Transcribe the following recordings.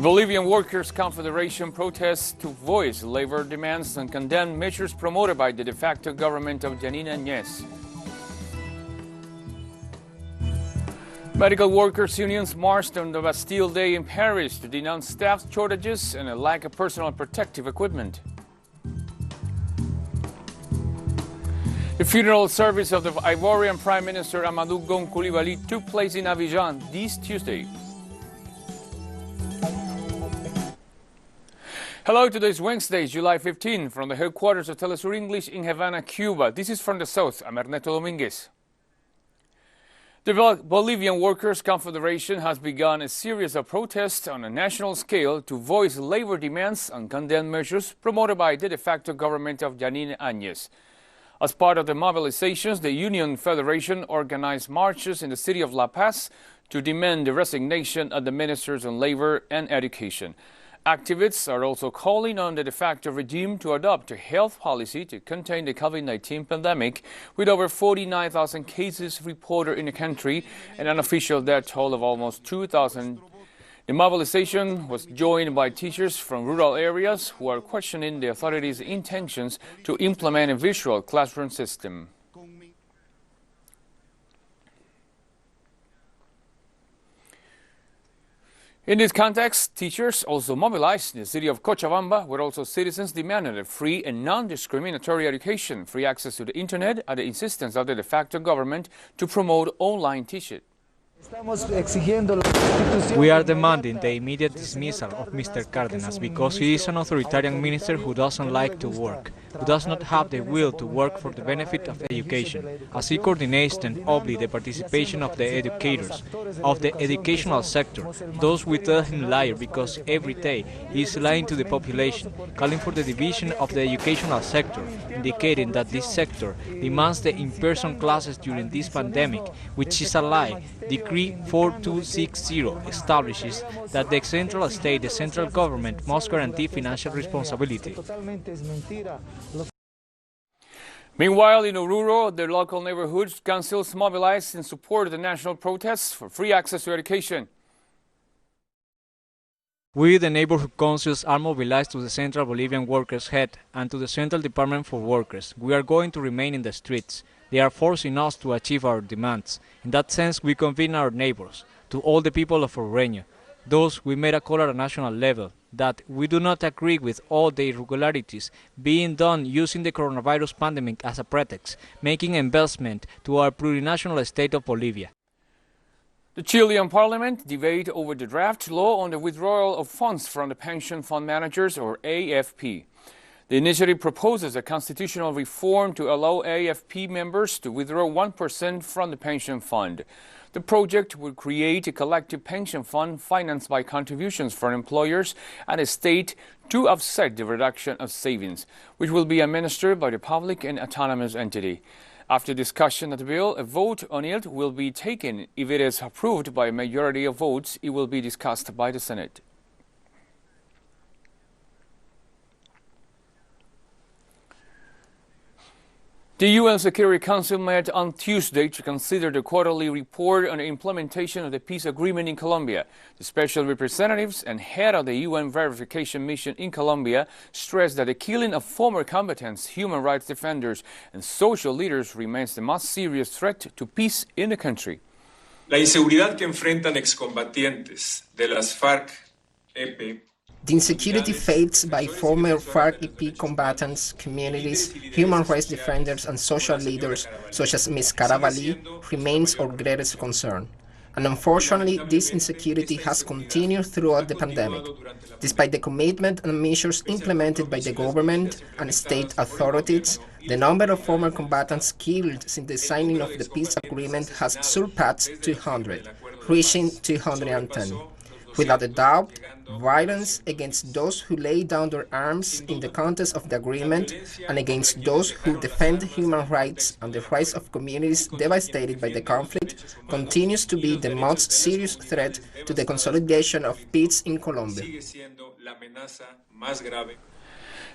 Bolivian Workers' Confederation protests to voice labor demands and condemn measures promoted by the de facto government of Janine Áñez. Medical workers' unions marched on the Bastille Day in Paris to denounce staff shortages and a lack of personal protective equipment. The funeral service of the Ivorian Prime Minister Amadou Gon Coulibaly took place in Abidjan this Tuesday. Hello, today is Wednesday, July 15, from the headquarters of Telesur English in Havana, Cuba. This is from the south. I'm Ernesto Dominguez. The Bolivian Workers' Confederation has begun a series of protests on a national scale to voice labor demands and condemn measures promoted by the de facto government of Janine Áñez. As part of the mobilizations, the Union Federation organized marches in the city of La Paz to demand the resignation of the ministers on labor and education. Activists are also calling on the de facto regime to adopt a health policy to contain the COVID-19 pandemic, with over 49,000 cases reported in the country and an official death toll of almost 2,000. The mobilization was joined by teachers from rural areas who are questioning the authorities' intentions to implement a virtual classroom system. In this context, teachers also mobilized in the city of Cochabamba, where also citizens demanded a free and non-discriminatory education, free access to the internet, at the insistence of the de facto government to promote online teaching. We are demanding the immediate dismissal of Mr. Cárdenas because he is an authoritarian minister who doesn't like to work, who does not have the will to work for the benefit of education, as he coordinates and obliges the participation of the educators, of the educational sector. Those we tell him liar because every day he is lying to the population, calling for the division of the educational sector, indicating that this sector demands the in-person classes during this pandemic, which is a lie. Decree 4260 establishes that the central state, the central government, must guarantee financial responsibility. Meanwhile, in Oruro, the local neighborhood councils mobilized in support of the national protests for free access to education. We, the neighborhood councils, are mobilized to the Central Bolivian Workers' Head and to the Central Department for Workers. We are going to remain in the streets. They are forcing us to achieve our demands. In that sense, we convene our neighbors, to all the people of Oruro. Thus, we made a call at a national level that we do not agree with all the irregularities being done using the coronavirus pandemic as a pretext, making investment to our plurinational state of Bolivia. The Chilean Parliament debate over the draft law on the withdrawal of funds from the pension fund managers, or AFP. The initiative proposes a constitutional reform to allow AFP members to withdraw 1% from the pension fund. The project would create a collective pension fund financed by contributions from employers and a state to offset the reduction of savings, which will be administered by the public and autonomous entity. After discussion of the bill, a vote on it will be taken. If it is approved by a majority of votes, it will be discussed by the Senate. The UN Security Council met on Tuesday to consider the quarterly report on the implementation of the peace agreement in Colombia. The special representatives and head of the UN verification mission in Colombia stressed that the killing of former combatants, human rights defenders, and social leaders remains the most serious threat to peace in the country. La inseguridad que enfrentan excombatientes de las FARC-EP. The insecurity faced by former FARC-EP combatants, communities, human rights defenders and social leaders such as Ms. Carabalí remains our greatest concern. And unfortunately, this insecurity has continued throughout the pandemic. Despite the commitment and measures implemented by the government and state authorities, the number of former combatants killed since the signing of the peace agreement has surpassed 200, reaching 210. Without a doubt, violence against those who lay down their arms in the context of the agreement and against those who defend human rights and the rights of communities devastated by the conflict continues to be the most serious threat to the consolidation of peace in Colombia.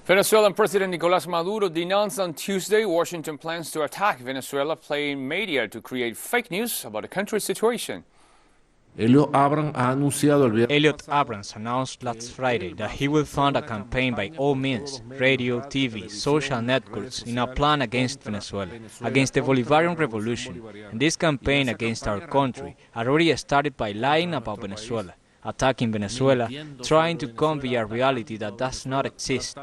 Venezuelan President Nicolás Maduro denounced on Tuesday Washington plans to attack Venezuela, playing media to create fake news about the country's situation. Elliot Abrams announced last Friday that he will fund a campaign by all means, radio, TV, social networks, in a plan against Venezuela, against the Bolivarian Revolution. And this campaign against our country already started by lying about Venezuela, attacking Venezuela, trying to convey a reality that does not exist.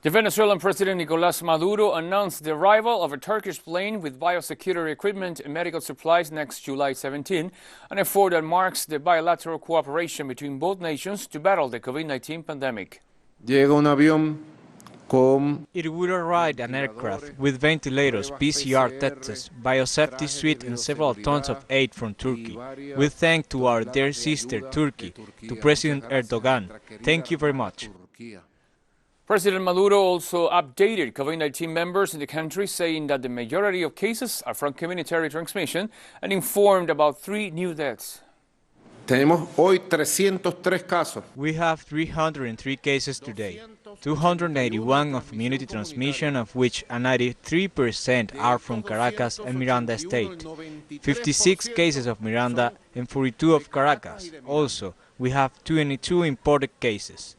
The Venezuelan President Nicolás Maduro announced the arrival of a Turkish plane with biosecurity equipment and medical supplies next July 17, an effort that marks the bilateral cooperation between both nations to battle the COVID-19 pandemic. It will arrive an aircraft with ventilators, PCR tests, biosafety suite and several tons of aid from Turkey. We thank to our dear sister Turkey, to President Erdogan. Thank you very much. President Maduro also updated COVID-19 members in the country, saying that the majority of cases are from community transmission, and informed about 3 new deaths. We have 303 cases today, 281 of community transmission, of which 93% are from Caracas and Miranda State, 56 cases of Miranda and 42 of Caracas. Also, we have 22 imported cases.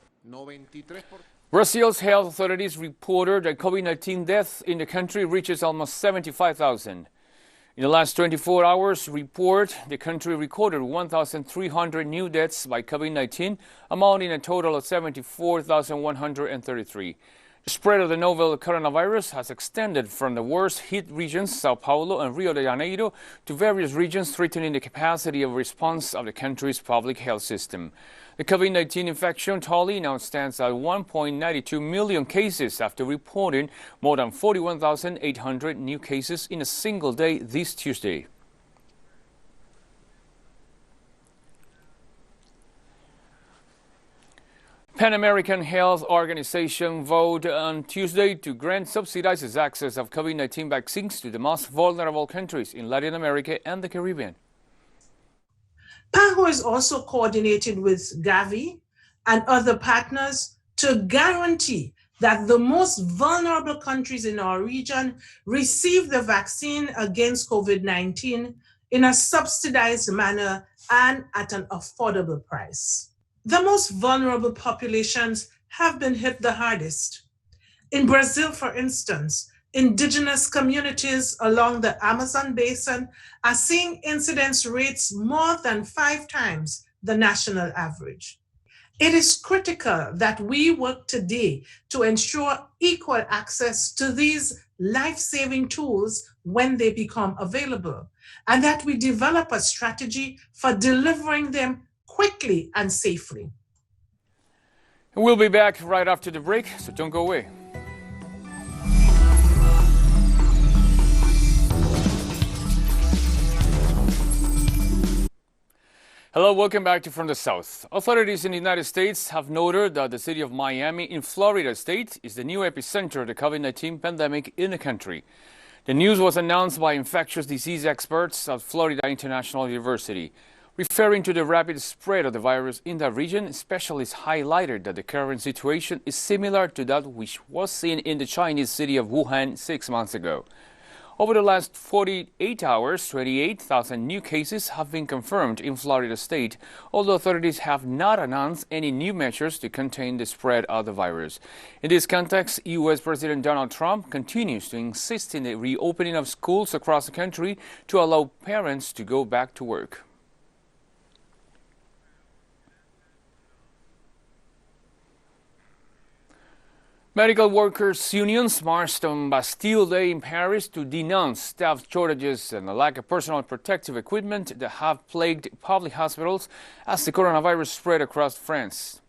Brazil's health authorities reported that COVID-19 deaths in the country reaches almost 75,000. In the last 24 hours report, the country recorded 1,300 new deaths by COVID-19, amounting a total of 74,133. The spread of the novel coronavirus has extended from the worst hit regions, Sao Paulo and Rio de Janeiro, to various regions, threatening the capacity of response of the country's public health system. The COVID-19 infection tally now stands at 1.92 million cases after reporting more than 41,800 new cases in a single day this Tuesday. Pan American Health Organization voted on Tuesday to grant subsidized access of COVID-19 vaccines to the most vulnerable countries in Latin America and the Caribbean. PAHO is also coordinated with Gavi and other partners to guarantee that the most vulnerable countries in our region receive the vaccine against COVID-19 in a subsidized manner and at an affordable price. The most vulnerable populations have been hit the hardest. In Brazil, for instance, indigenous communities along the Amazon basin are seeing incidence rates more than 5 times the national average. It is critical that we work today to ensure equal access to these life-saving tools when they become available, and that we develop a strategy for delivering them quickly and safely. We'll be back right after the break, so don't go away. Hello, welcome back to From the South. Authorities in the United States have noted that the city of Miami in Florida state is the new epicenter of the COVID-19 pandemic in the country. The news was announced by infectious disease experts at Florida International University. Referring to the rapid spread of the virus in that region, specialists highlighted that the current situation is similar to that which was seen in the Chinese city of Wuhan 6 months ago. Over the last 48 hours, 28,000 new cases have been confirmed in Florida state, although authorities have not announced any new measures to contain the spread of the virus. In this context, U.S. President Donald Trump continues to insist in the reopening of schools across the country to allow parents to go back to work. Medical workers' unions marched on Bastille Day in Paris to denounce staff shortages and a lack of personal protective equipment that have plagued public hospitals as the coronavirus spread across France.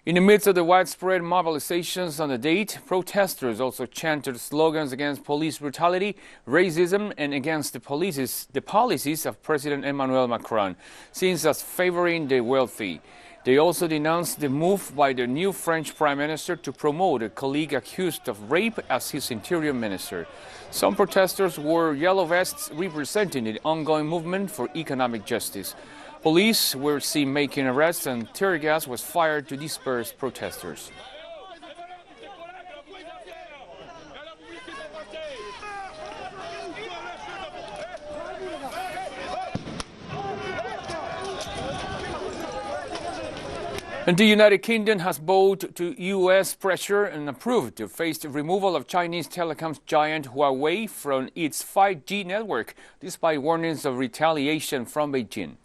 In the midst of the widespread mobilizations on the date, protesters also chanted slogans against police brutality, racism, and against the policies of President Emmanuel Macron, seen as favoring the wealthy. They also denounced the move by the new French Prime Minister to promote a colleague accused of rape as his interior minister. Some protesters wore yellow vests representing the ongoing movement for economic justice. Police were seen making arrests and tear gas was fired to disperse protesters. And the United Kingdom has bowed to U.S. pressure and approved to face the removal of Chinese telecoms giant Huawei from its 5G network, despite warnings of retaliation from Beijing.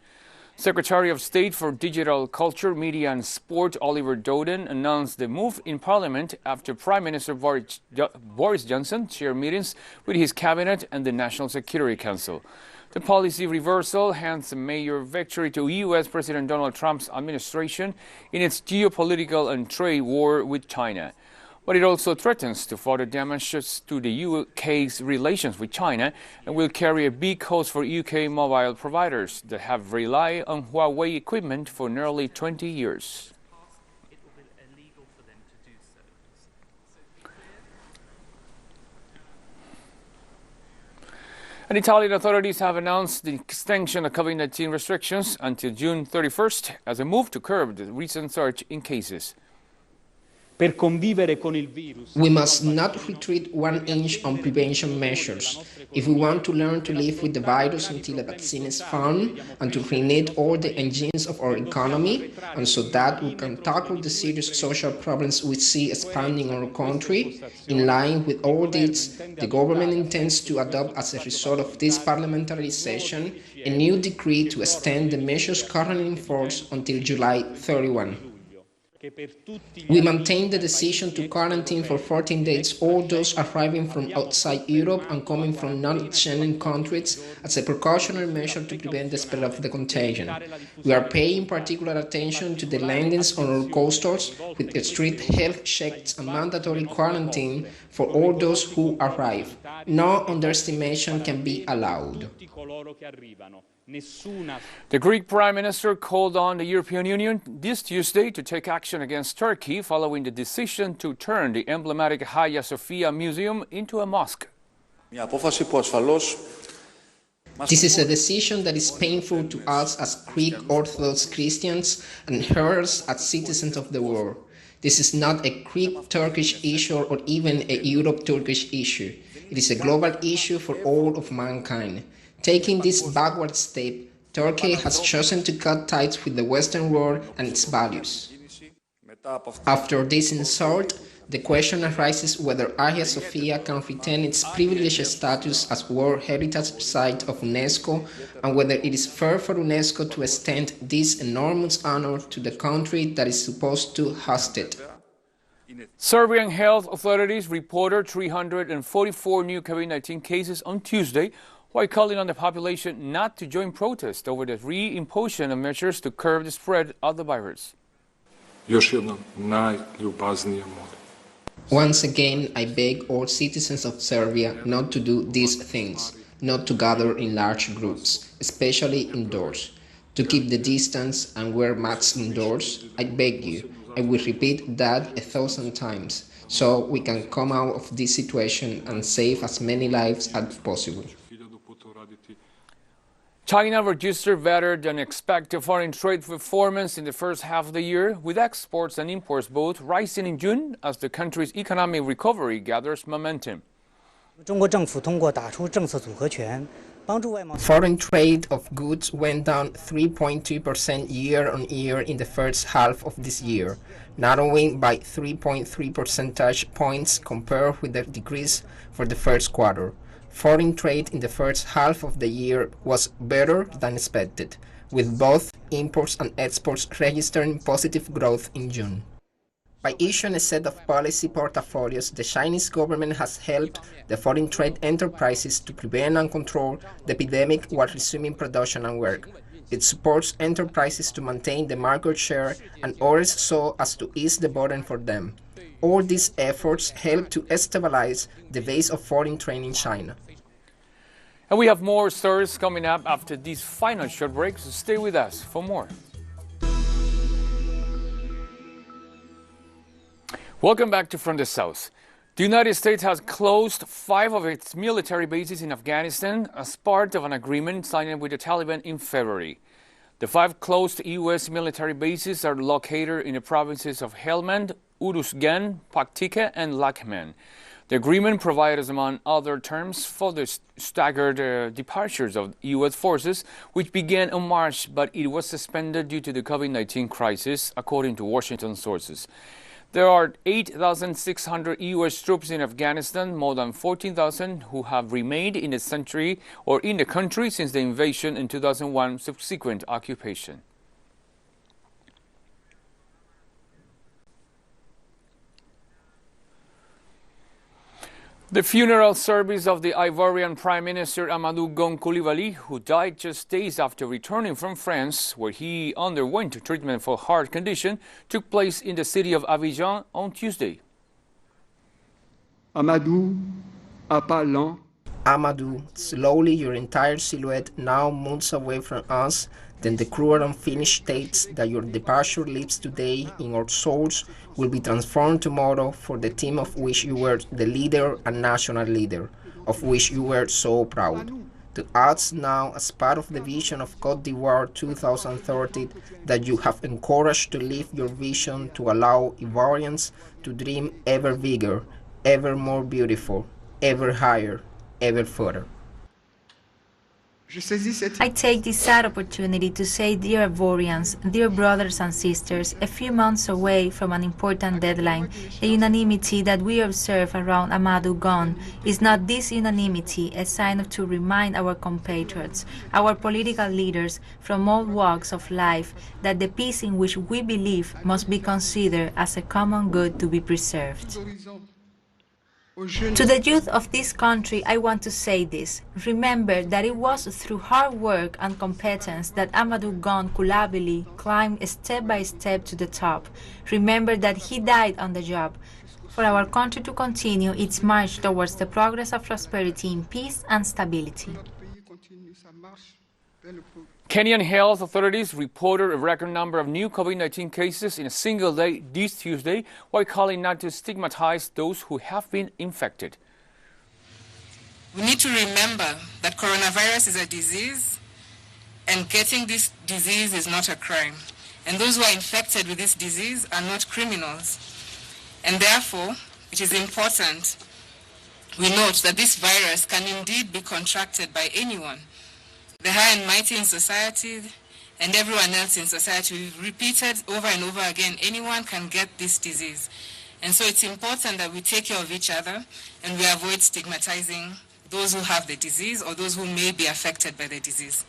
Secretary of State for Digital Culture, Media and Sport Oliver Dowden announced the move in Parliament after Prime Minister Boris Johnson shared meetings with his cabinet and the National Security Council. The policy reversal hands a major victory to U.S. President Donald Trump's administration in its geopolitical and trade war with China. But it also threatens to further damage to the UK's relations with China and will carry a big cost for UK mobile providers that have relied on Huawei equipment for nearly 20 years. And Italian authorities have announced the extension of COVID-19 restrictions until June 31st as a move to curb the recent surge in cases. We must not retreat 1 inch on prevention measures if we want to learn to live with the virus until a vaccine is found and to reignite all the engines of our economy, and so that we can tackle the serious social problems we see expanding our country. In line with all this, the government intends to adopt, as a result of this parliamentary session, a new decree to extend the measures currently in force until July 31. We maintain the decision to quarantine for 14 days all those arriving from outside Europe and coming from non-Schengen countries as a precautionary measure to prevent the spread of the contagion. We are paying particular attention to the landings on our coastals with strict health checks and mandatory quarantine for all those who arrive. No underestimation can be allowed. The Greek Prime Minister called on the European Union this Tuesday to take action against Turkey following the decision to turn the emblematic Hagia Sophia Museum into a mosque. This is a decision that is painful to us as Greek Orthodox Christians and hers as citizens of the world. This is not a Greek-Turkish issue or even a Europe-Turkish issue. It is a global issue for all of mankind. Taking this backward step, Turkey has chosen to cut ties with the Western world and its values. After this insult, the question arises whether Hagia Sophia can retain its privileged status as World Heritage Site of UNESCO and whether it is fair for UNESCO to extend this enormous honor to the country that is supposed to host it. Serbian health authorities reported 344 new COVID-19 cases on Tuesday, while calling on the population not to join protests over the reimposition of measures to curb the spread of the virus. Once again, I beg all citizens of Serbia not to do these things, not to gather in large groups, especially indoors, to keep the distance and wear masks indoors. I beg you, I will repeat that 1,000 times, so we can come out of this situation and save as many lives as possible. China registered better than expected foreign trade performance in the first half of the year, with exports and imports both rising in June as the country's economic recovery gathers momentum. Foreign trade of goods went down 3.2% year-on-year in the first half of this year, narrowing by 3.3 percentage points compared with the decrease for the first quarter. Foreign trade in the first half of the year was better than expected, with both imports and exports registering positive growth in June. By issuing a set of policy portfolios, the Chinese government has helped the foreign trade enterprises to prevent and control the epidemic while resuming production and work. It supports enterprises to maintain the market share and others so as to ease the burden for them. All these efforts help to stabilize the base of foreign trade in China. And we have more stories coming up after this final short break, so stay with us for more. Welcome back to From the South. The United States has closed 5 of its military bases in Afghanistan as part of an agreement signed with the Taliban in February. The 5 closed U.S. military bases are located in the provinces of Helmand, Uruzgan, Paktika, and Laghman. The agreement provides, among other terms, for the staggered departures of U.S. forces, which began in March, but it was suspended due to the COVID-19 crisis, according to Washington sources. There are 8,600 U.S. troops in Afghanistan, more than 14,000 who have remained in the country since the invasion in 2001 subsequent occupation. The funeral service of the Ivorian Prime Minister Amadou Gon Coulibaly, who died just days after returning from France, where he underwent treatment for heart condition, took place in the city of Abidjan on Tuesday. Amadou, à pas lent. Amadou, slowly your entire silhouette now moves away from us, then the cruel and finished states that your departure leaves today in our souls will be transformed tomorrow for the team of which you were the leader and national leader, of which you were so proud. To us now, as part of the vision of Côte d'Ivoire 2030, that you have encouraged to live your vision to allow Ivorians to dream ever bigger, ever more beautiful, ever higher, ever further. I take this sad opportunity to say, dear Ivorians, dear brothers and sisters, a few months away from an important deadline, the unanimity that we observe around Amadou Gon is not this unanimity a sign of to remind our compatriots, our political leaders from all walks of life, that the peace in which we believe must be considered as a common good to be preserved. To the youth of this country, I want to say this. Remember that it was through hard work and competence that Amadou Gon Coulibaly climbed step by step to the top. Remember that he died on the job. For our country to continue its march towards the progress of prosperity in peace and stability. Kenyan health authorities reported a record number of new COVID-19 cases in a single day this Tuesday, while calling not to stigmatize those who have been infected. We need to remember that coronavirus is a disease, and getting this disease is not a crime. And those who are infected with this disease are not criminals. And therefore, it is important we note that this virus can indeed be contracted by anyone. The high and mighty in society and everyone else in society, we've repeated over and over again, anyone can get this disease. And so it's important that we take care of each other and we avoid stigmatizing those who have the disease or those who may be affected by the disease.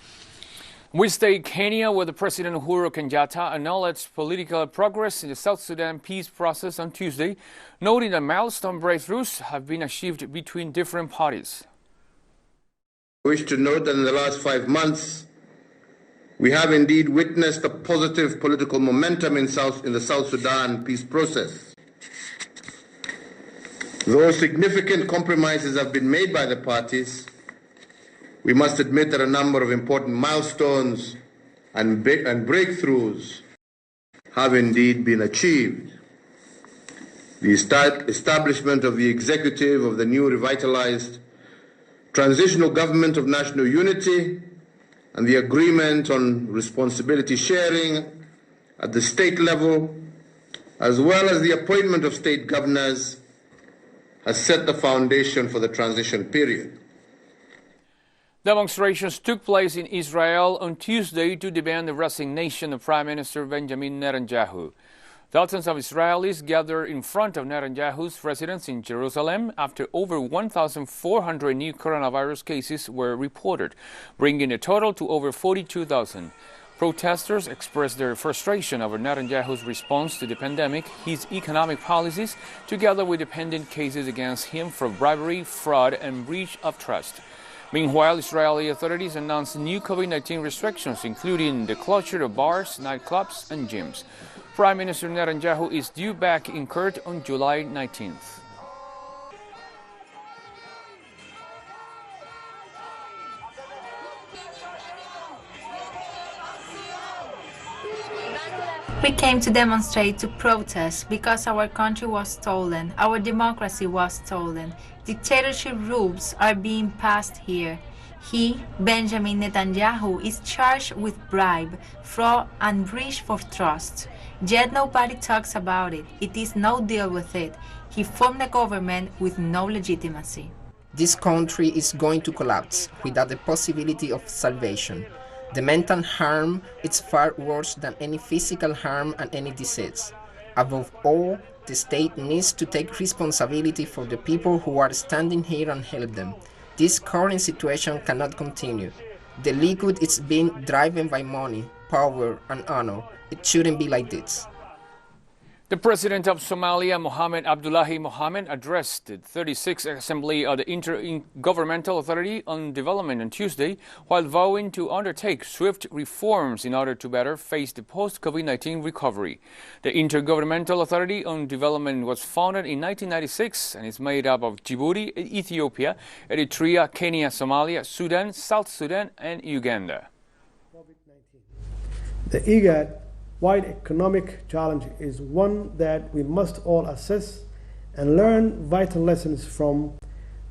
We stay in Kenya, where the President Uhuru Kenyatta acknowledged political progress in the South Sudan peace process on Tuesday, noting that milestone breakthroughs have been achieved between different parties. I wish to note that in the last 5 months, we have indeed witnessed a positive political momentum in the South Sudan peace process. Though significant compromises have been made by the parties, we must admit that a number of important milestones and breakthroughs have indeed been achieved. The establishment of the executive of the new revitalized Transitional Government of National Unity and the agreement on responsibility sharing at the state level, as well as the appointment of state governors, has set the foundation for the transition period. Demonstrations took place in Israel on Tuesday to demand the resignation of Prime Minister Benjamin Netanyahu. Thousands of Israelis gathered in front of Netanyahu's residence in Jerusalem after over 1,400 new coronavirus cases were reported, bringing the total to over 42,000. Protesters expressed their frustration over Netanyahu's response to the pandemic, his economic policies, together with the pending cases against him for bribery, fraud, and breach of trust. Meanwhile, Israeli authorities announced new COVID-19 restrictions, including the closure of bars, nightclubs, and gyms. Prime Minister Netanyahu is due back in court on July 19th. We came to demonstrate, to protest, because our country was stolen, our democracy was stolen. Dictatorship rules are being passed here. He, Benjamin Netanyahu, is charged with bribe, fraud, and breach of trust. Yet nobody talks about it. It is no deal with it. He formed a government with no legitimacy. This country is going to collapse without the possibility of salvation. The mental harm is far worse than any physical harm and any disease. Above all, the state needs to take responsibility for the people who are standing here and help them. This current situation cannot continue. The Likud is being driven by money, power, and honor. It shouldn't be like this. The President of Somalia, Mohamed Abdullahi Mohamed, addressed the 36th Assembly of the Intergovernmental Authority on Development on Tuesday, while vowing to undertake swift reforms in order to better face the post-COVID-19 recovery. The Intergovernmental Authority on Development was founded in 1996 and is made up of Djibouti, Ethiopia, Eritrea, Kenya, Somalia, Sudan, South Sudan, and Uganda. The IGAD-wide economic challenge is one that we must all assess and learn vital lessons from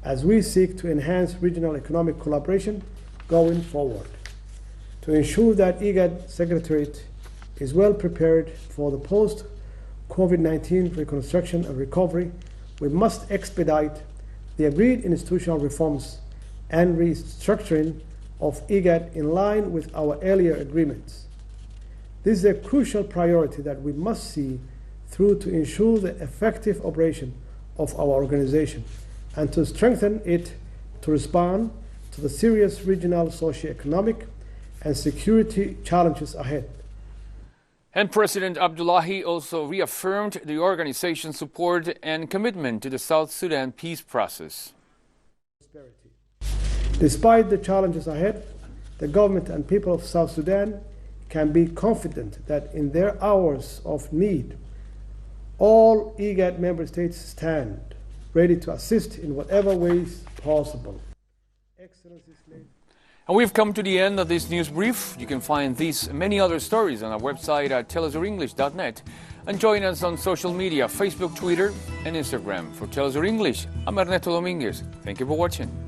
as we seek to enhance regional economic collaboration going forward. To ensure that IGAD Secretariat is well prepared for the post-COVID-19 reconstruction and recovery, we must expedite the agreed institutional reforms and restructuring of IGAD in line with our earlier agreements. This is a crucial priority that we must see through to ensure the effective operation of our organization and to strengthen it to respond to the serious regional socio-economic and security challenges ahead. And President Abdullahi also reaffirmed the organization's support and commitment to the South Sudan peace process. Despite the challenges ahead, the government and people of South Sudan can be confident that in their hours of need, all IGAD member states stand ready to assist in whatever ways possible. And we've come to the end of this news brief. You can find these and many other stories on our website at telesurenglish.net and join us on social media, Facebook, Twitter, and Instagram. For Telesur English, I'm Ernesto Dominguez. Thank you for watching.